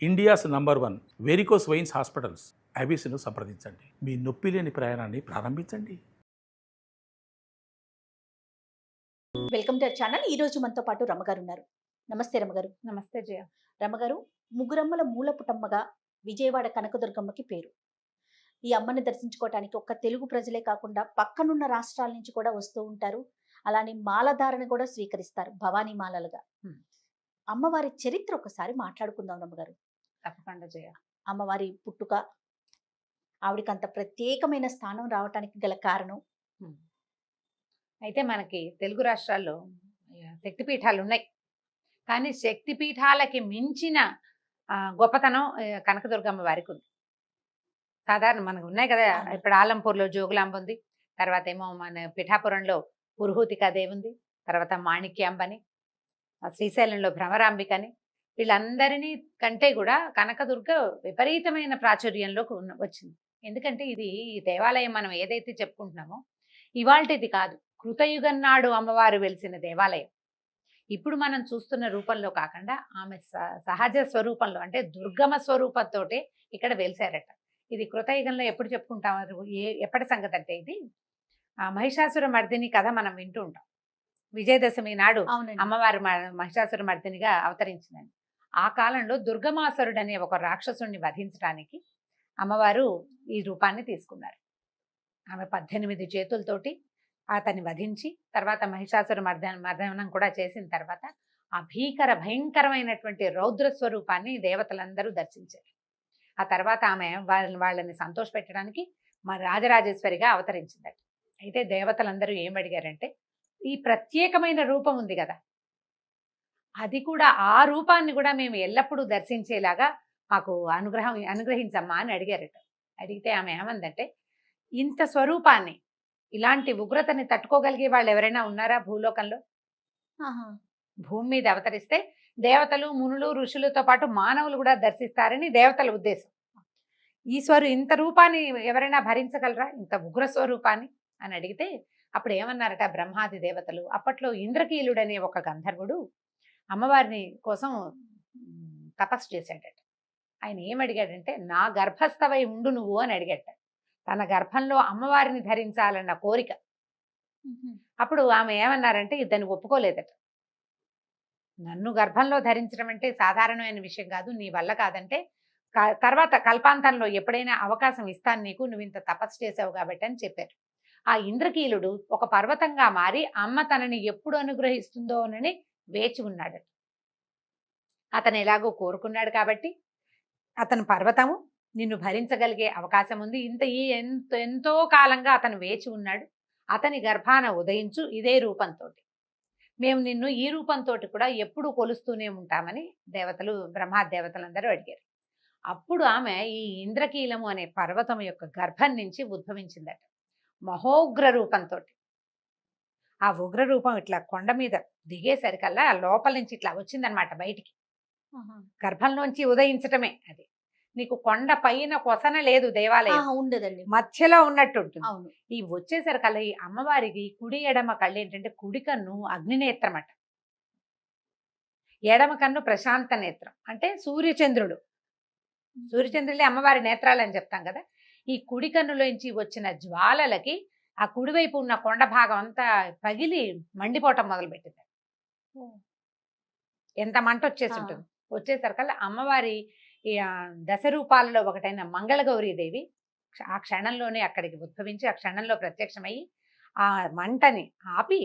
India's number 1 varicose veins hospitals ఐబీసీను సంప్రదించండి. మీ నొప్పి లేని ప్రయాణాన్ని ప్రారంభించండి. Welcome to our channel. ఈ రోజు మనతో పాటు రమ్మగారు ఉన్నారు. నమస్తే రమ్మగారు. నమస్తే జయ. రమ్మగారు ముగ్గురమ్మల మూలపుటమ్మగా విజయవాడ కనకదుర్గమ్మకి పేరు. ఈ అమ్మని దర్శించుకోవటానికి ఒక్క తెలుగు ప్రజలే కాకుండా పక్కనున్న రాష్ట్రాల నుంచి కూడా వస్తూ ఉంటారు. అలానే మాలధారణ కూడా స్వీకరిస్తారు, భవానీ మాలలుగా. అమ్మవారి చరిత్ర ఒకసారి మాట్లాడుకుందాం రమ్మగారు. తప్పకుండా జయ. అమ్మవారి పుట్టుక, ఆవిడకి అంత ప్రత్యేకమైన స్థానం రావటానికి గల కారణం. అయితే మనకి తెలుగు రాష్ట్రాల్లో శక్తిపీఠాలు ఉన్నాయి, కానీ శక్తిపీఠాలకి మించిన గొప్పతనం కనకదుర్గమ్మ వారికి ఉంది. సాధారణ మనకు ఉన్నాయి కదా, ఇప్పుడు ఆలంపూర్లో జోగులాంబ ఉంది, తర్వాత ఏమో మన పిఠాపురంలో పురుహూతికాదేవి ఉంది, తర్వాత మాణిక్యాంబని, శ్రీశైలంలో భ్రమరాంబికని, వీళ్ళందరినీ కంటే కూడా కనకదుర్గ విపరీతమైన ప్రాచుర్యంలోకి వచ్చింది. ఎందుకంటే ఇది ఈ దేవాలయం మనం ఏదైతే చెప్పుకుంటున్నామో ఇవాల్టిది కాదు, కృతయుగం నాడు అమ్మవారు వెలిసిన దేవాలయం. ఇప్పుడు మనం చూస్తున్న రూపంలో కాకుండా ఆమె సహజ స్వరూపంలో, అంటే దుర్గమ స్వరూపంతో ఇక్కడ వెలిసారట. ఇది కృతయుగంలో ఎప్పుడు చెప్పుకుంటాం, ఎప్పటి సంగతి అంటే ఇది మహిషాసుర మర్దిని కథ మనం వింటూ ఉంటాం. విజయదశమి నాడు అమ్మవారు మహిషాసుర మర్దినిగా అవతరించిందని. ఆ కాలంలో దుర్గమాసురుడు అనే ఒక రాక్షసుడిని వధించడానికి అమ్మవారు ఈ రూపాన్ని తీసుకున్నారు. ఆమె 18 చేతులతోటి అతన్ని వధించి తర్వాత మహిషాసుర మర్దనం కూడా చేసిన తర్వాత ఆ భయంకరమైనటువంటి రౌద్ర స్వరూపాన్ని దేవతలందరూ దర్శించారు. ఆ తర్వాత ఆమె వాళ్ళని సంతోషపెట్టడానికి మా రాజరాజేశ్వరిగా అవతరించిందట. అయితే దేవతలందరూ ఏం అడిగారంటే, ఈ ప్రత్యేకమైన రూపం ఉంది కదా, అది కూడా ఆ రూపాన్ని కూడా మేము ఎల్లప్పుడూ దర్శించేలాగా మాకు అనుగ్రహించమ్మా అని అడిగారట. అడిగితే ఆమె ఏమందంటే, ఇంత స్వరూపాన్ని, ఇలాంటి ఉగ్రతని తట్టుకోగలిగే వాళ్ళు ఎవరైనా ఉన్నారా భూలోకంలో? భూమి మీద అవతరిస్తే దేవతలు, మునులు, ఋషులతో పాటు మానవులు కూడా దర్శిస్తారని దేవతల ఉద్దేశం. ఇంత రూపాన్ని ఎవరైనా భరించగలరా, ఇంత ఉగ్ర స్వరూపాన్ని అని అడిగితే అప్పుడు ఏమన్నారట బ్రహ్మాది దేవతలు. అప్పట్లో ఇంద్రకీలుడనే ఒక గంధర్వుడు అమ్మవారిని కోసం తపస్సు చేశాడట. ఆయన ఏమడిగాడంటే, నా గర్భస్థవై ఉండు నువ్వు అని అడిగాట. తన గర్భంలో అమ్మవారిని ధరించాలన్న కోరిక. అప్పుడు ఆమె ఏమన్నారంటే, దాన్ని ఒప్పుకోలేదట. నన్ను గర్భంలో ధరించడం అంటే సాధారణమైన విషయం కాదు, నీ వల్ల కాదంటే తర్వాత కల్పాంతంలో ఎప్పుడైనా అవకాశం ఇస్తాను నీకు, నువ్వు ఇంత తపస్సు చేసావు కాబట్టి అని చెప్పారు. ఆ ఇంద్రకీలుడు ఒక పర్వతంగా మారి అమ్మ తనని ఎప్పుడు అనుగ్రహిస్తుందో అని వేచి ఉన్నాడు. అతను ఎలాగో కోరుకున్నాడు కాబట్టి అతను పర్వతము నిన్ను భరించగలిగే అవకాశం ఉంది, ఎంతో కాలంగా అతను వేచి ఉన్నాడు, అతని గర్భాన ఉదయించు ఇదే రూపంతో, మేము నిన్ను ఈ రూపంతో కూడా ఎప్పుడు కొలుస్తూనే ఉంటామని దేవతలు, బ్రహ్మాదేవతలందరూ అడిగారు. అప్పుడు ఆమె ఈ ఇంద్రకీలము అనే పర్వతం యొక్క గర్భం నుంచి ఉద్భవించిందట, మహోగ్ర రూపంతో. ఆ ఉగ్ర రూపం ఇట్లా కొండ మీద దిగేసరికల్లా లోపల నుంచి ఇట్లా వచ్చిందనమాట బయటికి. గర్భంలోంచి ఉదయించటమే అది. నీకు కొండ పైన కొసన లేదు దేవాలయం, ఉండదండి, మధ్యలో ఉన్నట్టు ఉంటుంది. ఈ వచ్చేసరికల్లా ఈ అమ్మవారికి కుడి ఎడమ కళ్ళు ఏంటంటే, కుడి కన్ను అగ్నినేత్రం అట, ఎడమ కన్ను ప్రశాంత నేత్రం, అంటే సూర్యచంద్రుడు. సూర్యచంద్రులే అమ్మవారి నేత్రాలు అని చెప్తాం కదా. ఈ కుడి కన్నులోంచి వచ్చిన జ్వాలలకి ఆ కుడివైపు ఉన్న కొండ భాగం అంతా పగిలి మండిపోవటం మొదలుపెట్టింది. ఎంత మంట వచ్చేసి ఉంటుంది. వచ్చేసరికల్లా అమ్మవారి దశరూపాలలో ఒకటైన మంగళగౌరీదేవి ఆ క్షణంలోనే అక్కడికి ఉద్భవించి ఆ క్షణంలో ప్రత్యక్షమయ్యి ఆ మంటని ఆపి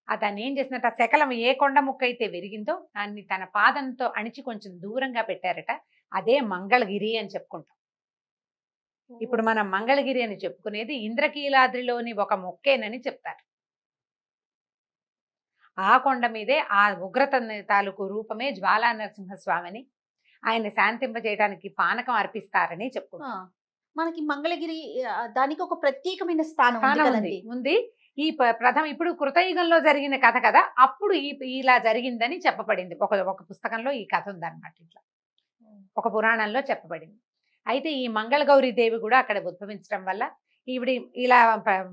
అతన్ని ఏం చేసినట్టు, ఆ శకలం ఏ కొండ ముక్క అయితే విరిగిందో దాన్ని తన పాదంతో అణిచి కొంచెం దూరంగా పెట్టారట. అదే మంగళగిరి అని చెప్పుకుంటాం. ఇప్పుడు మనం మంగళగిరి అని చెప్పుకునేది ఇంద్రకీలాద్రిలోని ఒక మొక్కేనని చెప్తారు. ఆ కొండ మీదే ఆ ఉగ్రత తాలూకు రూపమే జ్వాలా నరసింహస్వామిని, ఆయన శాంతింపజేయడానికి పానకం అర్పిస్తారని చెప్పుకుంటాం. మనకి మంగళగిరి దానికి ఒక ప్రత్యేకమైన స్థానం ఉంది. ఈ ఇప్పుడు కృతయుగంలో జరిగిన కథ కదా, అప్పుడు ఇలా జరిగిందని చెప్పబడింది. ఒక పుస్తకంలో ఈ కథ ఉందన్నమాట. ఇట్లా ఒక పురాణంలో చెప్పబడింది. అయితే ఈ మంగళగౌరీ దేవి కూడా అక్కడ ఉద్భవించడం వల్ల ఈవిడ ఇలా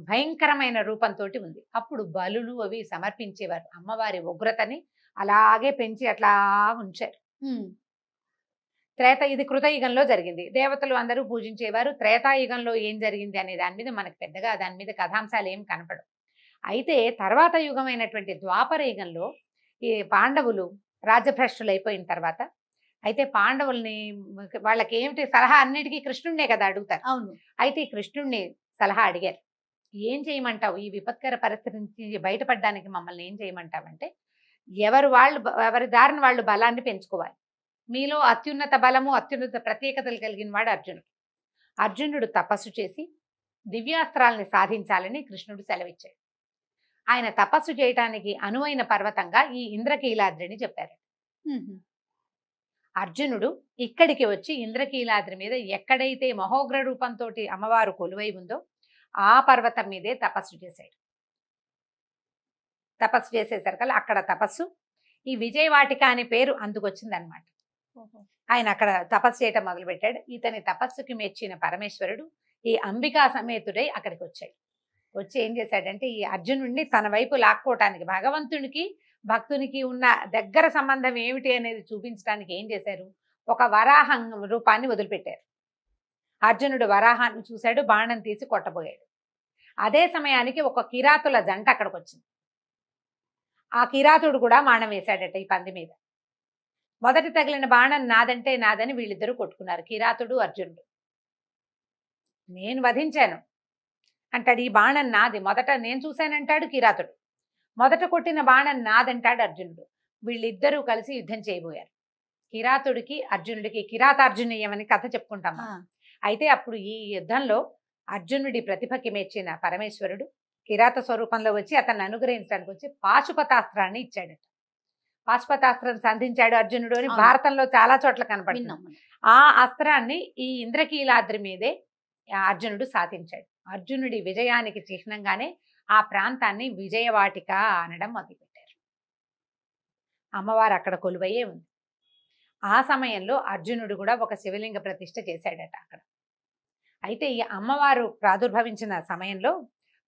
భయంకరమైన రూపంతో ఉంది. అప్పుడు బలులు అవి సమర్పించేవారు. అమ్మవారి ఉగ్రతని అలాగే పెంచి అట్లా ఉంచారు. ఇది కృతయుగంలో జరిగింది. దేవతలు అందరూ పూజించేవారు. త్రేతాయుగంలో ఏం జరిగింది అనే దాని మీద మనకు పెద్దగా దాని మీద కథాంశాలు ఏం కనపడవు. అయితే తర్వాత యుగమైనటువంటి ద్వాపర యుగంలో ఈ పాండవులు రాజ్యభ్రష్టులు అయిపోయిన తర్వాత, అయితే పాండవుల్ని వాళ్ళకి ఏమిటి సలహా అన్నిటికీ కృష్ణుడినే కదా అడుగుతారు. అవును. అయితే ఈ కృష్ణుడిని సలహా అడిగారు. ఏం చేయమంటావు ఈ విపత్కర పరిస్థితి నుంచి బయటపడడానికి మమ్మల్ని ఏం చేయమంటావంటే, ఎవరి దారిని వాళ్ళు బలాన్ని పెంచుకోవాలి. మీలో అత్యున్నత బలము అత్యున్నత ప్రత్యేకతలు కలిగిన వాడు అర్జునుడు. అర్జునుడు తపస్సు చేసి దివ్యాస్త్రాలని సాధించాలని కృష్ణుడు సెలవిచ్చాడు. ఆయన తపస్సు చేయటానికి అనువైన పర్వతంగా ఈ ఇంద్రకీలాద్రిని చెప్పారు. అర్జునుడు ఇక్కడికి వచ్చి ఇంద్రకీలాద్రి మీద ఎక్కడైతే మహోగ్ర రూపంతో అమ్మవారు కొలువై ఉందో ఆ పర్వతం మీదే తపస్సు చేశాడు. తపస్సు చేసేసరికల్లా అక్కడ తపస్సు ఈ విజయవాటిక అనే పేరు అందుకొచ్చిందనమాట. ఆయన అక్కడ తపస్సు చేయటం మొదలుపెట్టాడు. ఇతని తపస్సుకి మెచ్చిన పరమేశ్వరుడు ఈ అంబికా సమేతుడై అక్కడికి వచ్చాడు. వచ్చి ఏం చేశాడంటే ఈ అర్జునుడిని తన వైపు లాక్కోవటానికి, భగవంతునికి భక్తునికి ఉన్న దగ్గర సంబంధం ఏమిటి అనేది చూపించడానికి ఏం చేశారు, ఒక వరాహం రూపాన్ని వదిలిపెట్టారు. అర్జునుడు వరాహాన్ని చూశాడు, బాణం తీసి కొట్టబోయాడు. అదే సమయానికి ఒక కిరాతుల జంట అక్కడికి వచ్చింది. ఆ కిరాతుడు కూడా బాణం వేశాడట ఈ పంది మీద. మొదటి తగిలిన బాణం నాదంటే నాదని వీళ్ళిద్దరూ కొట్టుకున్నారు, కిరాతుడు అర్జునుడు. నేను వధించాను అంటాడు, ఈ బాణం నాది, మొదట నేను చూశానంటాడు కిరాతుడు. మొదట కొట్టిన బాణం నాదంటాడు అర్జునుడు. వీళ్ళిద్దరూ కలిసి యుద్ధం చేయబోయారు. కిరాతుడికి అర్జునుడికి కిరాతార్జునీయం అని కథ చెప్పుకుంటాం. అయితే అప్పుడు ఈ యుద్ధంలో అర్జునుడి ప్రతిభకి మెచ్చిన పరమేశ్వరుడు కిరాత స్వరూపంలో వచ్చి అతన్ని అనుగ్రహించడానికి వచ్చి పాశుపతాస్త్రాన్ని ఇచ్చాడట. పాశుపతాస్త్రం సంధించాడు అర్జునుడు అని భారతంలో చాలా చోట్ల కనపడుతుంది. ఆ అస్త్రాన్ని ఈ ఇంద్రకీలాద్రి మీదే అర్జునుడు సాధించాడు. అర్జునుడి విజయానికి చిహ్నంగానే ఆ ప్రాంతాన్ని విజయవాటిక అనడం మొదలుపెట్టారు. అమ్మవారు అక్కడ కొలువయ్యే ఉంది. ఆ సమయంలో అర్జునుడు కూడా ఒక శివలింగ ప్రతిష్ఠ చేశాడట అక్కడ. అయితే ఈ అమ్మవారు ప్రాదుర్భవించిన సమయంలో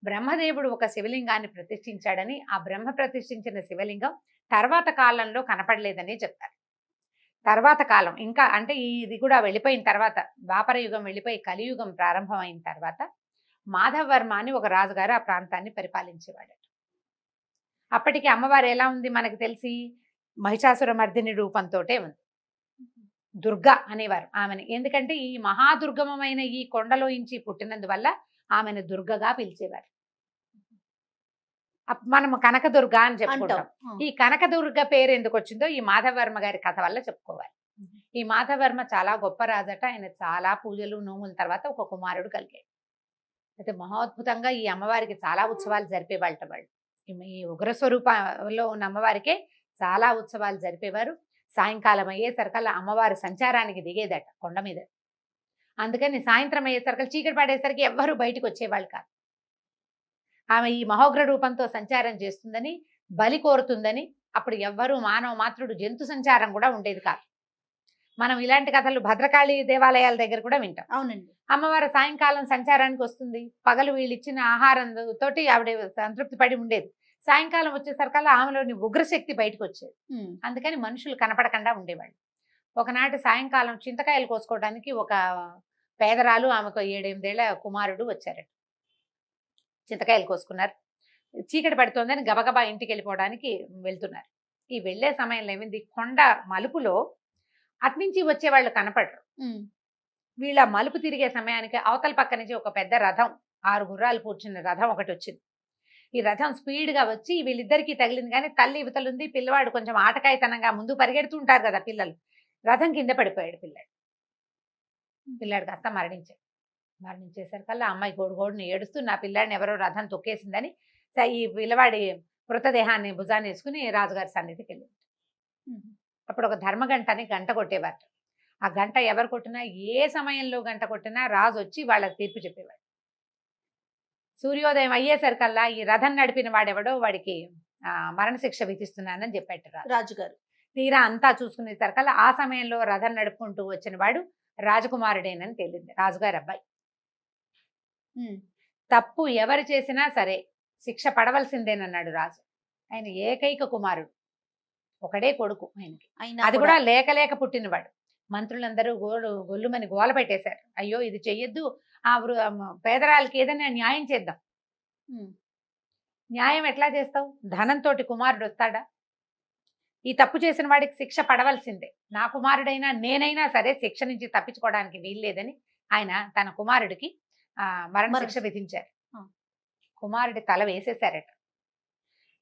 బ్రహ్మదేవుడు ఒక శివలింగాన్ని ప్రతిష్ఠించాడని, ఆ బ్రహ్మ ప్రతిష్ఠించిన శివలింగం తర్వాత కాలంలో కనపడలేదని చెప్తారు. తర్వాత కాలం ఇంకా అంటే ఇది కూడా వెళ్ళిపోయిన తర్వాత, ద్వాపర యుగం వెళ్ళిపోయి కలియుగం ప్రారంభమైన తర్వాత మాధవర్మ అని ఒక రాజుగారు ఆ ప్రాంతాన్ని పరిపాలించేవాడట. అప్పటికి అమ్మవారు ఎలా ఉంది మనకు తెలిసి, మహిషాసుర మర్దిని రూపంతోటే ఉంది. దుర్గా అనేవారు ఆమెని. ఎందుకంటే ఈ మహాదుర్గమమైన ఈ కొండలో ఇంచి పుట్టినందువల్ల ఆమెను దుర్గగా పిలిచేవారు. మనము కనకదుర్గ అని చెప్పుకుంటాం. ఈ కనకదుర్గ పేరు ఎందుకు వచ్చిందో ఈ మాధవర్మ గారి కథ వల్ల చెప్పుకోవాలి. ఈ మాధవర్మ చాలా గొప్ప రాజట. ఆయన చాలా పూజలు నోముల తర్వాత ఒక కుమారుడు కలిగాడు. అయితే మహోద్భుతంగా ఈ అమ్మవారికి చాలా ఉత్సవాలు జరిపేవాళ్ళట. వాళ్ళు ఈ ఉగ్రస్వరూపంలో ఉన్న అమ్మవారికే చాలా ఉత్సవాలు జరిపేవారు. సాయంకాలం అయ్యేసరికల్లా అమ్మవారి సంచారానికి దిగేదట కొండ మీద. అందుకని సాయంత్రం అయ్యేసరికి చీకటి పడేసరికి ఎవ్వరూ బయటకు వచ్చేవాళ్ళు కాదు. ఆమె ఈ మహోగ్ర రూపంతో సంచారం చేస్తుందని, బలి కోరుతుందని అప్పుడు ఎవ్వరూ మానవ మాత్రుడు జంతు సంచారం కూడా ఉండేది కాదు. మనం ఇలాంటి కథలు భద్రకాళి దేవాలయాల దగ్గర కూడా వింటాం. అవునండి. అమ్మవారు సాయంకాలం సంచారానికి వస్తుంది. పగలు వీళ్ళు ఇచ్చిన ఆహారం తోటి ఆవిడ సంతృప్తి పడి ఉండేది. సాయంకాలం వచ్చేసరికల్లా ఆమెలోని ఉగ్రశక్తి బయటకు వచ్చేది. అందుకని మనుషులు కనపడకుండా ఉండేవాళ్ళు. ఒకనాటి సాయంకాలం చింతకాయలు కోసుకోవడానికి ఒక పేదరాలు, ఆమెకు 7-8 ఏళ్ల కుమారుడు వచ్చారట. చింతకాయలు కోసుకున్నారు. చీకటి పడుతోందని గబగబా ఇంటికి వెళ్ళిపోవడానికి వెళ్తున్నారు. ఈ వెళ్లే సమయంలో ఏమైంది, కొండ మలుపులో అట్నుంచి వచ్చేవాళ్ళు కనపడరు. వీళ్ళ మలుపు తిరిగే సమయానికి అవతల పక్క నుంచి ఒక పెద్ద రథం, 6 గుర్రాలు కూర్చున్న రథం ఒకటి వచ్చింది. ఈ రథం స్పీడ్గా వచ్చి వీళ్ళిద్దరికీ తగిలింది. కానీ తల్లి ఇవతలుంది, పిల్లవాడు కొంచెం ఆటకాయతనంగా ముందు పరిగెడుతుంటారు కదా పిల్లలు. రథం కింద పడిపోయాడు పిల్లాడు కాస్త మరణించేసరికల్లా అమ్మాయి గోడుని ఏడుస్తూ నా పిల్లాడిని ఎవరో రథం తొక్కేసిందని ఈ పిల్లవాడి మృతదేహాన్ని భుజాన్ని వేసుకుని రాజుగారి సన్నిధికి వెళ్ళింది. అప్పుడు ఒక ధర్మగంట అని గంట కొట్టేవారు. ఆ గంట ఎవరు కొట్టినా, ఏ సమయంలో గంట కొట్టినా రాజు వచ్చి వాళ్ళకి తీర్పు చెప్పేవాడు. సూర్యోదయం అయ్యేసరికల్లా ఈ రథం నడిపిన వాడెవడో వాడికి మరణశిక్ష విధిస్తున్నానని చెప్పాడు రాజుగారు. తీరా అంతా చూసుకునేసరికల్లా ఆ సమయంలో రథం నడుపుకుంటూ వచ్చిన వాడు రాజకుమారుడేనని తేలింది, రాజుగారి అబ్బాయి. తప్పు ఎవరు చేసినా సరే శిక్ష పడవలసిందేనన్నాడు రాజు. ఆయన ఏకైక కుమారుడు, ఒకడే కొడుకు ఆయనకి, అది కూడా లేక పుట్టినవాడు. మంత్రులందరూ గొల్లుమని గోల పెట్టేశారు. అయ్యో ఇది చెయ్యొద్దు, ఆ పేదరాలకి ఏదైనా న్యాయం చేద్దాం. న్యాయం ఎట్లా చేస్తావు? ధనంతో కుమారుడు వస్తాడా? ఈ తప్పు చేసిన వాడికి శిక్ష పడవలసిందే. నా కుమారుడైనా నేనైనా సరే శిక్ష నుంచి తప్పించుకోవడానికి వీల్లేదని ఆయన తన కుమారుడికి మరణ శిక్ష విధించారు. కుమారుడి తల వేసేశారట.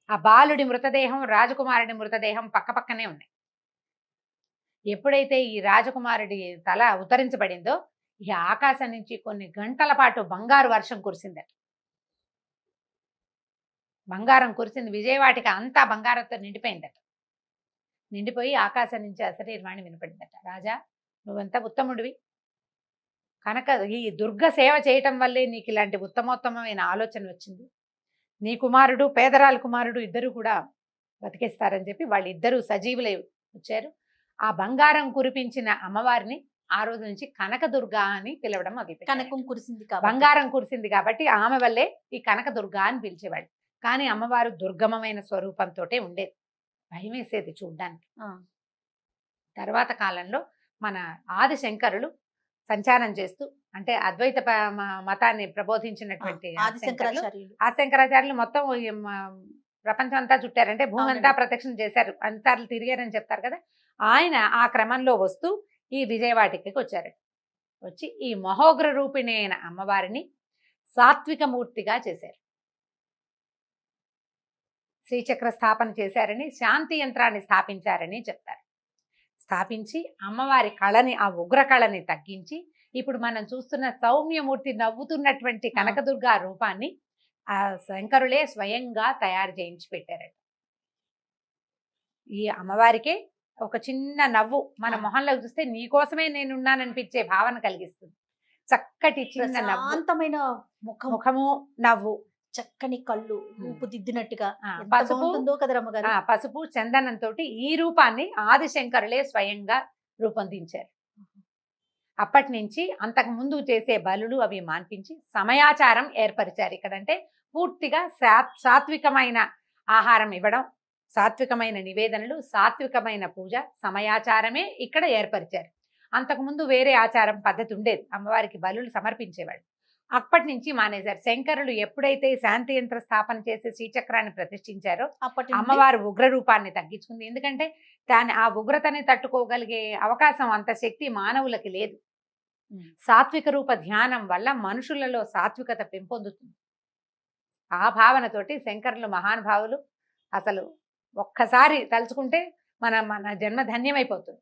ఆ బాలుడి మృతదేహం, రాజకుమారుడి మృతదేహం పక్క పక్కనే ఉన్నాయి. ఎప్పుడైతే ఈ రాజకుమారుడి తల ఉత్తరించబడిందో ఈ ఆకాశం నుంచి కొన్ని గంటల పాటు బంగారు వర్షం కురిసిందట. బంగారం కురిసింది. విజయవాటికి అంతా బంగారంతో నిండిపోయిందట. నిండిపోయి ఆకాశం నుంచి అశరీరవాణి వినపడిందట. రాజా, నువ్వంతా ఉత్తముడివి కనుక ఈ దుర్గ సేవ చేయటం వల్లే నీకు ఇలాంటి ఉత్తమోత్తమైన ఆలోచన వచ్చింది. నీ కుమారుడు, పేదరాల కుమారుడు ఇద్దరు కూడా బతికేస్తారని చెప్పి వాళ్ళిద్దరూ సజీవులై వచ్చారు. ఆ బంగారం కురిపించిన అమ్మవారిని ఆ రోజు నుంచి కనకదుర్గ అని పిలవడం మొదలుపెట్టారు. కనకం కురిసింది కాబట్టి, బంగారం కురిసింది కాబట్టి ఆమె వల్లే ఈ కనకదుర్గ అని పిలిచేవాళ్ళు. కానీ అమ్మవారు దుర్గమమైన స్వరూపంతో ఉండేది, భయం వేసేది చూడ్డానికి. తర్వాత కాలంలో మన ఆదిశంకరులు సంచారం చేస్తూ, అంటే అద్వైత మతాన్ని ప్రబోధించినటువంటి ఆదిశంకరాచార్యులు మొత్తం ప్రపంచం అంతా చుట్టారంటే భూమి అంతా ప్రదక్షిణ చేశారు, అన్నిసార్లు తిరిగారని చెప్తారు కదా. ఆయన ఆ క్రమంలో వస్తూ ఈ విజయవాటికి వచ్చారు. వచ్చి ఈ మహోగ్ర రూపిణి అయిన అమ్మవారిని సాత్విక మూర్తిగా చేశారు. శ్రీచక్ర స్థాపన చేశారని, శాంతి యంత్రాన్ని స్థాపించారని చెప్తారు. స్థాపించి అమ్మవారి కళని, ఆ ఉగ్ర కళని తగ్గించి ఇప్పుడు మనం చూస్తున్న సౌమ్యమూర్తి నవ్వుతున్నటువంటి కనకదుర్గ రూపాన్ని ఆ శంకరులే స్వయంగా తయారు చేయించి పెట్టారట. ఈ అమ్మవారికే ఒక చిన్న నవ్వు మన మొహంలో చూస్తే నీకోసమే నేనున్నాననిపించే భావన కలిగిస్తుంది. చక్కటి చిన్న శాంతమైన ముఖము, నవ్వు, చక్కని కళ్ళు, రూపుదిద్దినట్టుగా పసుపు చందనంతో ఈ రూపాన్ని ఆదిశంకరులే స్వయంగా రూపొందించారు. అప్పటి నుంచి అంతకు ముందు చేసే బలులు అవి మాన్పించి సమయాచారం ఏర్పరిచారు. ఇక్కడంటే పూర్తిగా సాత్వికమైన ఆహారం ఇవ్వడం, సాత్వికమైన నివేదనలు, సాత్వికమైన పూజ, సమయాచారమే ఇక్కడ ఏర్పరిచారు. అంతకుముందు వేరే ఆచారం పద్ధతి ఉండేది, అమ్మవారికి బలులు సమర్పించేవాళ్ళు. అప్పటి నుంచి మానేశారు. శంకరులు ఎప్పుడైతే శాంతి యంత్ర స్థాపన చేసి శ్రీచక్రాన్ని ప్రతిష్ఠించారో అమ్మవారు ఉగ్ర రూపాన్ని తగ్గించుకుంది. ఎందుకంటే ఆ ఉగ్రతని తట్టుకోగలిగే అవకాశం, అంత శక్తి మానవులకి లేదు. సాత్విక రూప ధ్యానం వల్ల మనుషులలో సాత్వికత పెంపొందుతుంది. ఆ భావనతోటి శంకరులు మహానుభావులు అసలు ఒక్కసారి తలుచుకుంటే మన జన్మ ధన్యమైపోతుంది.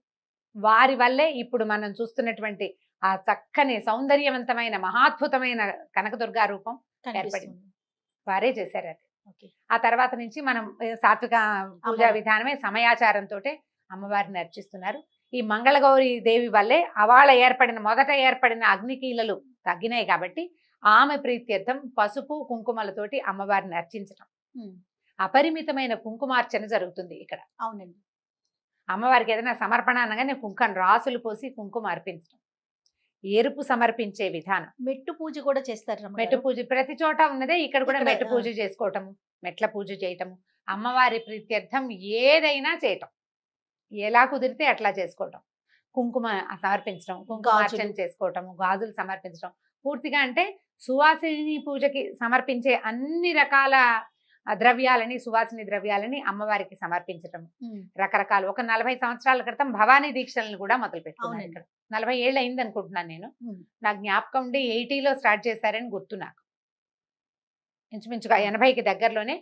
వారి వల్లే ఇప్పుడు మనం చూస్తున్నటువంటి ఆ చక్కని సౌందర్యవంతమైన మహాద్భుతమైన కనకదుర్గా రూపం ఏర్పడింది. వారే చేశారు అది. ఆ తర్వాత నుంచి మనం సాత్విక పూజా విధానమే సమయాచారంతో అమ్మవారిని అర్చిస్తున్నారు. ఈ మంగళగౌరి దేవి వల్లే మొదట ఏర్పడిన అగ్నికీలలు తగ్గినాయి కాబట్టి ఆమె ప్రీత్యర్థం పసుపు కుంకుమలతోటి అమ్మవారిని అర్చించడం, అపరిమితమైన కుంకుమార్చన జరుగుతుంది ఇక్కడ. అవునండి. అమ్మవారికి ఏదైనా సమర్పణ అనగానే కుంకుమ రాసులు పోసి కుంకుమ అర్పించడం, ఎరుపు సమర్పించే విధానం. మెట్టు పూజ కూడా చేస్తారు. మెట్టు పూజ ప్రతి చోట ఉన్నదే, ఇక్కడ కూడా మెట్టు పూజ చేసుకోవటము, మెట్ల పూజ చేయటము, అమ్మవారి ప్రీత్యర్థం ఏదైనా చేయటం, ఎలా కుదిరితే అట్లా చేసుకోవటం, కుంకుమ సమర్పించడం, కుంకుమార్చన చేసుకోవటము, గాజులు సమర్పించడం. పూర్తిగా అంటే సువాసిని పూజకి సమర్పించే అన్ని రకాల ద్రవ్యాలని, సువాసిని ద్రవ్యాలని అమ్మవారికి సమర్పించటం. రకరకాల ఒక 40 సంవత్సరాల క్రితం భవానీ దీక్షలను కూడా మొదలు పెట్టుకున్నాను. ఇక్కడ 40 ఏళ్ళు అయింది అనుకుంటున్నాను నేను. నాకు జ్ఞాపకం ఉండి 80లో స్టార్ట్ చేశారని గుర్తు నాకు. ఇంచుమించుగా 80కి దగ్గరలోనే.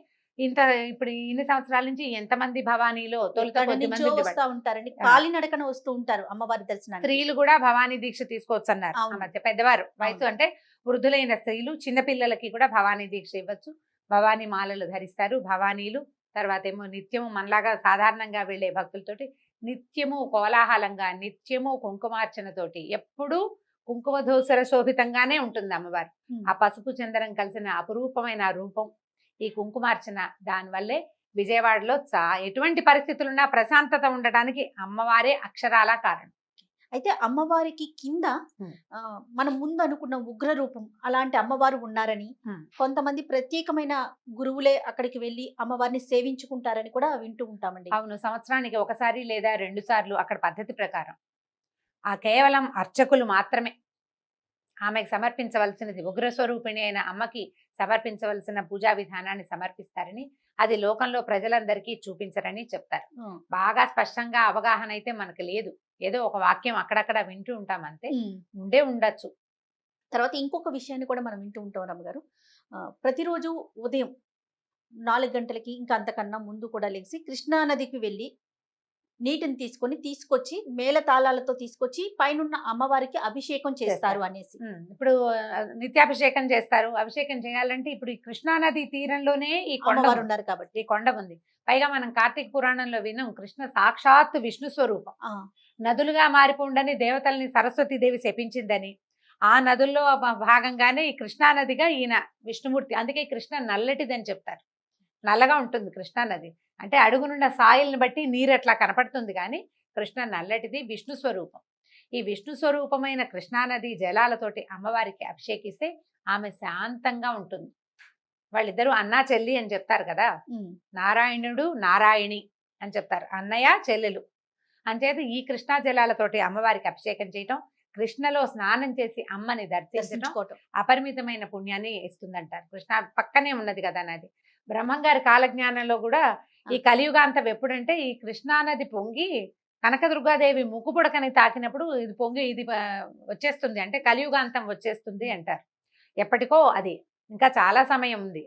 ఇప్పుడు ఇన్ని సంవత్సరాల నుంచి ఎంతమంది భవానీలో ఉంటారండి, కాలినడకన వస్తూ ఉంటారు అమ్మవారి దర్శనం. స్త్రీలు కూడా భవానీ దీక్ష తీసుకోవచ్చు అన్నారు ఆ మధ్య. పెద్దవారు వయసు అంటే వృద్ధులైన స్త్రీలు, చిన్నపిల్లలకి కూడా భవానీ దీక్ష ఇవ్వచ్చు. భవానీ మాలలు ధరిస్తారు భవానీలు. తర్వాత ఏమో నిత్యము మనలాగా సాధారణంగా వెళ్ళే భక్తులతోటి నిత్యము కోలాహలంగా, నిత్యము కుంకుమార్చనతోటి, ఎప్పుడూ కుంకుమ ధూసర శోభితంగానే ఉంటుంది అమ్మవారు. ఆ పసుపు చందనం కలిసిన అపురూపమైన రూపం ఈ కుంకుమార్చన. దానివల్లే విజయవాడలో ఎటువంటి పరిస్థితులున్నా ప్రశాంతత ఉండడానికి అమ్మవారే అక్షరాల కారణం. అయితే అమ్మవారికి కింద మనం ముందు అనుకున్న ఉగ్ర రూపం అలాంటి అమ్మవారు ఉన్నారని, కొంతమంది ప్రత్యేకమైన గురువులే అక్కడికి వెళ్ళి అమ్మవారిని సేవించుకుంటారని కూడా వింటూ ఉంటామండి. అవును, సంవత్సరానికి ఒకసారి లేదా 2 సార్లు అక్కడ పద్ధతి ప్రకారం ఆ కేవలం అర్చకులు మాత్రమే ఆమెకు సమర్పించవలసినది, ఉగ్రస్వరూపిణి అయిన అమ్మకి సమర్పించవలసిన పూజా విధానాన్ని సమర్పిస్తారని, అది లోకంలో ప్రజలందరికీ చూపించరని చెప్తారు. బాగా స్పష్టంగా అవగాహన అయితే మనకు లేదు, ఏదో ఒక వాక్యం అక్కడక్కడ వింటూ ఉంటాం అంతే, ఉండొచ్చు. తర్వాత ఇంకొక విషయాన్ని కూడా మనం వింటూ ఉంటాం రమ్మగారు. ప్రతిరోజు ఉదయం 4 గంటలకి ఇంకా అంతకన్నా ముందు కూడా లేచి కృష్ణా నదికి వెళ్ళి నీటిని తీసుకొచ్చి మేళతాళాలతో తీసుకొచ్చి పైనున్న అమ్మవారికి అభిషేకం చేస్తారు అనేసి. ఇప్పుడు నిత్యాభిషేకం చేస్తారు. అభిషేకం చేయాలంటే ఇప్పుడు ఈ కృష్ణానది తీరంలోనే ఈ అమ్మవారు ఉన్నారు కాబట్టి ఈ కొండ ఉంది. పైగా మనం కార్తీక పురాణంలో విన్నాం, కృష్ణ సాక్షాత్ విష్ణు స్వరూపం. నదులుగా మారిపోండని దేవతల్ని సరస్వతీదేవి శపించిందని, ఆ నదుల్లో భాగంగానే ఈ కృష్ణానదిగా ఈయన విష్ణుమూర్తి. అందుకే కృష్ణ నల్లటిదని చెప్తారు. నల్లగా ఉంటుంది కృష్ణానది అంటే, అడుగునున్న సాయిల్ని బట్టి నీరు అట్లా కనపడుతుంది, కానీ కృష్ణ నల్లటిది, విష్ణు స్వరూపం. ఈ విష్ణు స్వరూపమైన కృష్ణానది జలాలతోటి అమ్మవారికి అభిషేకిస్తే ఆమె శాంతంగా ఉంటుంది. వాళ్ళిద్దరూ అన్నా చెల్లి అని చెప్తారు కదా, నారాయణుడు నారాయణి అని చెప్తారు, అన్నయ్య చెల్లెలు. అంచేత ఈ కృష్ణా జలాలతోటి అమ్మవారికి అభిషేకం చేయటం, కృష్ణలో స్నానం చేసి అమ్మని దర్శించడం అపరిమితమైన పుణ్యాన్ని ఇస్తుందంటారు. కృష్ణ పక్కనే ఉన్నది కదా నది. బ్రహ్మంగారి కాలజ్ఞానంలో కూడా ఈ కలియుగాంతం ఎప్పుడంటే, ఈ కృష్ణానది పొంగి కనకదుర్గాదేవి ముక్కు పుడకని తాకినప్పుడు ఇది పొంగి ఇది వచ్చేస్తుంది, అంటే కలియుగాంతం వచ్చేస్తుంది అంటారు. ఎప్పటికో అది ఇంకా చాలా సమయం ఉంది.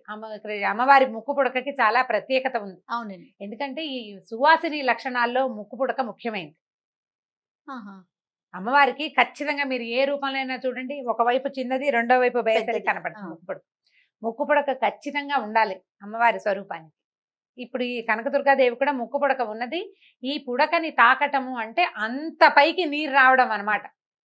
అమ్మవారి ముక్కు పుడకకి చాలా ప్రత్యేకత ఉంది. అవునండి. ఎందుకంటే ఈ సువాసిని లక్షణాల్లో ముక్కు పుడక ముఖ్యమైనది. అమ్మవారికి ఖచ్చితంగా మీరు ఏ రూపంలో అయినా చూడండి, ఒకవైపు చిన్నది, రెండో వైపు బయసరి కనపడుతుంది ముక్కు పుడక. ముక్కు పుడక ఖచ్చితంగా ఉండాలి అమ్మవారి స్వరూపానికి. ఇప్పుడు ఈ కనకదుర్గాదేవి కూడా ముక్కు పుడక ఉన్నది. ఈ పుడకని తాకటము అంటే అంత పైకి నీరు రావడం అన్నమాట.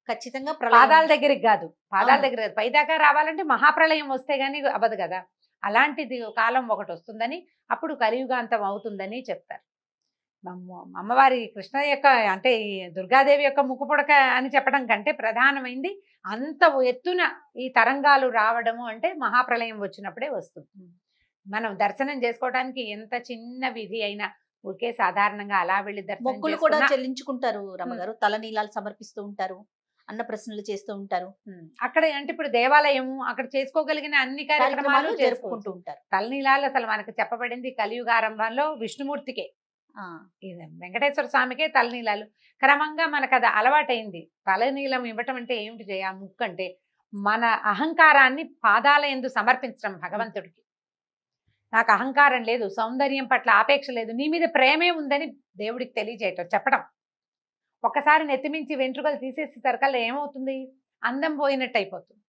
ఖచ్చితంగా పాదాల దగ్గరికి కాదు, పాదాల దగ్గర పైదాకా రావాలంటే మహాప్రళయం వస్తే గానీ అవ్వదు కదా. అలాంటిది కాలం ఒకటి వస్తుందని, అప్పుడు కలియుగాంతం అవుతుందని చెప్తారు. అమ్మవారి కృష్ణ యొక్క అంటే ఈ దుర్గాదేవి యొక్క ముక్కు పుడక అని చెప్పడం కంటే ప్రధానమైంది అంత ఎత్తున ఈ తరంగాలు రావడము అంటే మహాప్రళయం వచ్చినప్పుడే వస్తుంది. మనం దర్శనం చేసుకోవడానికి ఎంత చిన్న విధి అయినా ఊరికే సాధారణంగా అలా వెళ్ళి మొక్కులు కూడా చెల్లించుకుంటారు రమ్మగారు, తలనీలాలు సమర్పిస్తూ ఉంటారు, అన్న ప్రశ్నలు చేస్తూ ఉంటారు. అక్కడ అంటే ఇప్పుడు దేవాలయం అక్కడ చేసుకోగలిగిన అన్ని కార్యక్రమాలు జరుపుకుంటూ ఉంటారు. తలనీలాలు అసలు మనకు చెప్పబడింది కలియుగారంభంలో విష్ణుమూర్తికే, వెంకటేశ్వర స్వామికే తలనీలాలు. క్రమంగా మనకు అది అలవాటైంది. తలనీలం ఇవ్వటం అంటే ఏమిటి చేయ, ముక్కు అంటే మన అహంకారాన్ని పాదాల యందు సమర్పించడం భగవంతుడికి. నాకు అహంకారం లేదు, సౌందర్యం పట్ల ఆపేక్ష లేదు, నీ మీద ప్రేమే ఉందని దేవుడికి తెలియజేయటం, చెప్పడం. ఒక్కసారి నెత్తిమించి వెంట్రుకలు తీసేసి సరికల్లా ఏమవుతుంది, అందం పోయినట్టు అయిపోతుంది.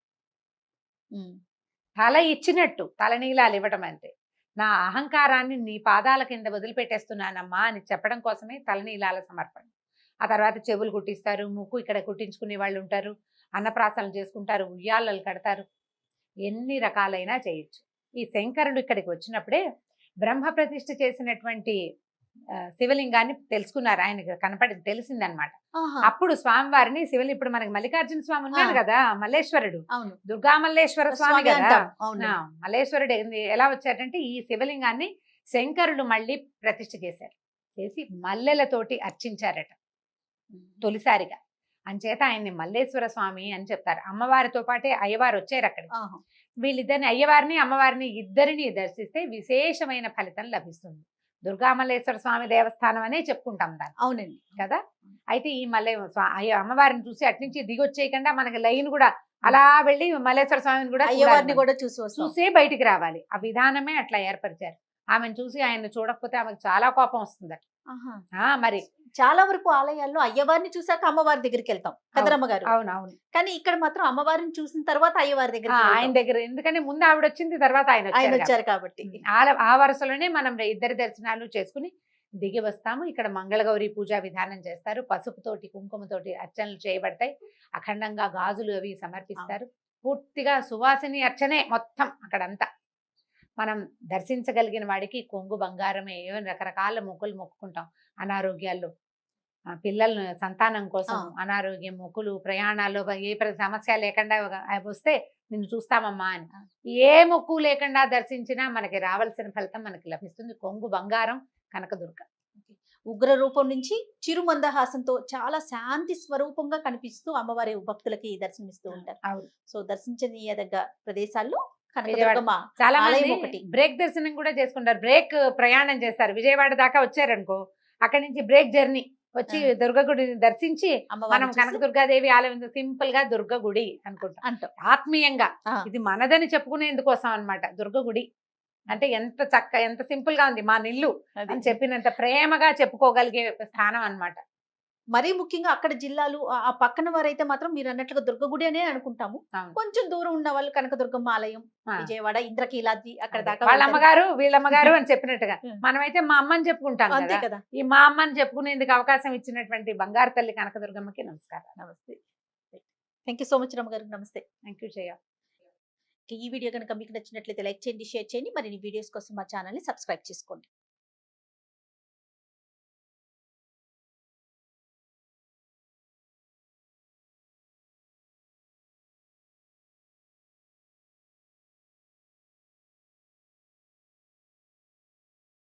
తల ఇచ్చినట్టు తలనీలాలు ఇవ్వటం అంటే, నా అహంకారాన్ని నీ పాదాల కింద వదిలిపెట్టేస్తున్నానమ్మా అని చెప్పడం కోసమే తలనీలాల సమర్పణ. ఆ తర్వాత చెవులు కుట్టిస్తారు, ముక్కు ఇక్కడ కుట్టించుకునే వాళ్ళు ఉంటారు, అన్నప్రాసనలు చేసుకుంటారు, ఉయ్యాలలు కడతారు, ఎన్ని రకాలైనా చేయొచ్చు. ఈ శంకరుడు ఇక్కడికి వచ్చినప్పుడే బ్రహ్మ ప్రతిష్ఠ చేసినటువంటి శివలింగాన్ని తెలుసుకున్నారు, ఆయనకి తెలిసిందనమాట. అప్పుడు స్వామివారిని ఇప్పుడు మనకి మల్లికార్జున స్వామి ఉన్నారు కదా, మల్లేశ్వరుడు, దుర్గా మల్లేశ్వర స్వామి కదా. మల్లేశ్వరుడు ఎలా వచ్చాడంటే, ఈ శివలింగాన్ని శంకరుడు మళ్ళీ ప్రతిష్ఠ చేసి మల్లెలతోటి అర్చించారట తొలిసారిగా. అంచేత ఆయన్ని మల్లేశ్వర స్వామి అని చెప్తారు. అమ్మవారితో పాటే అయ్యవారు వచ్చారు అక్కడ. వీళ్ళిద్దరిని, అయ్యవారిని అమ్మవారిని ఇద్దరిని దర్శిస్తే విశేషమైన ఫలితం లభిస్తుంది. దుర్గామల్లేశ్వర స్వామి దేవస్థానం అనే చెప్పుకుంటాం దాన్ని. అవునండి కదా. అయితే ఈ అమ్మవారిని చూసి అట్నుంచి దిగొచ్చేయకుండా మనకి లైన్ కూడా అలా వెళ్ళి మల్లేశ్వర స్వామిని కూడా అయ్యవారిని కూడా చూసే బయటికి రావాలి. ఆ విధానమే అట్లా ఏర్పరిచారు. ఆమెను చూసి ఆయన చూడకపోతే ఆమెకు చాలా కోపం వస్తుందట. మరి చాలా వరకు ఆలయాల్లో అయ్యవారిని చూసాక అమ్మవారి దగ్గరికి వెళ్తాం కదరమ్మ గారు. అవునవును. కానీ ఇక్కడ మాత్రం అమ్మవారిని చూసిన తర్వాత అయ్యవారి దగ్గర, ఆయన దగ్గర, ఎందుకంటే ముందు ఆవిడ వచ్చింది, తర్వాత ఆయన వచ్చారు కాబట్టి ఆ వరుసలోనే మనం ఇద్దరి దర్శనాలు చేసుకుని దిగి వస్తాము. ఇక్కడ మంగళగౌరి పూజా విధానం చేస్తారు, పసుపుతోటి కుంకుమతోటి అర్చనలు చేయబడతాయి, అఖండంగా గాజులు అవి సమర్పిస్తారు. పూర్తిగా సువాసిని అర్చనే మొత్తం అక్కడంతా. మనం దర్శించగలిగిన వాడికి కొంగు బంగారమే, రకరకాల మొక్కులు మొక్కుకుంటాం. అనారోగ్యాల్లో పిల్లల సంతానం కోసం అనారోగ్యం, మొక్కులు, ప్రయాణాల్లో ఏ సమస్య లేకుండా వస్తే నిన్ను చూస్తామమ్మా అని ఏ మొక్కు లేకుండా దర్శించినా మనకి రావాల్సిన ఫలితం మనకి లభిస్తుంది. కొంగు బంగారం కనకదుర్గ. ఉగ్ర రూపం నుంచి చిరు మందహాసంతో చాలా శాంతి స్వరూపంగా కనిపిస్తూ అమ్మవారి భక్తులకి దర్శనమిస్తూ ఉంటారు. అవును. సో దర్శించనీయదగ్గ ప్రదేశాల్లో విజయవాడ కనకదుర్గమ్మ చాలా ఆలయం మంది ఒకటి. బ్రేక్ దర్శనం కూడా చేసుకుంటారు. బ్రేక్ ప్రయాణం చేస్తారు. విజయవాడ దాకా వచ్చారనుకో, అక్కడి నుంచి బ్రేక్ జర్నీ వచ్చి దుర్గ గుడిని దర్శించి మనం అమ్మవారిని చూసి కనకదుర్గాదేవి ఆలయం సింపుల్ గా దుర్గ గుడి అనుకుంటాం అంటాం. ఆత్మీయంగా. ఆ, ఇది మనదని చెప్పుకునేందుకోసం అన్నమాట. దుర్గ గుడి అంటే ఎంత సింపుల్ గా ఉంది మా నిల్లు అది. అని చెప్పినంత ప్రేమగా చెప్పుకోగలిగే స్థానం అన్నమాట. మరీ ముఖ్యంగా అక్కడ జిల్లాలు ఆ పక్కన వారైతే మాత్రం మీరు అన్నట్లుగా దుర్గ గుడి అనే అనుకుంటాము. అవును. కొంచెం దూరం ఉన్న వాళ్ళు కనకదుర్గమ్మ ఆలయం, ఆ. విజయవాడ ఇంద్రకీలాద్రి అక్కడ అదే. దాకా వాళ్ళ వెళ్తారు. అమ్మగారు వీళ్ళమ్మగారు అని చెప్పినట్టుగా ఉం. మనమైతే మా అమ్మని చెప్పుకుంటాం అంతే కదా. కదా. ఈ మా అమ్మని చెప్పుకునేందుకు అవకాశం ఇచ్చినటువంటి బంగారు తల్లి కనకదుర్గమ్మకి నమస్కారం. నమస్తే. థ్యాంక్ యూ సో మచ్ రమ్మగారు. నమస్తే. Thank you Jaya. ఈ వీడియో కనుక మీకు నచ్చినట్లయితే లైక్ చేయండి, షేర్ చేయండి. మరిన్ని వీడియోస్ కోసం మా ఛానల్ని సబ్స్క్రైబ్ చేసుకోండి.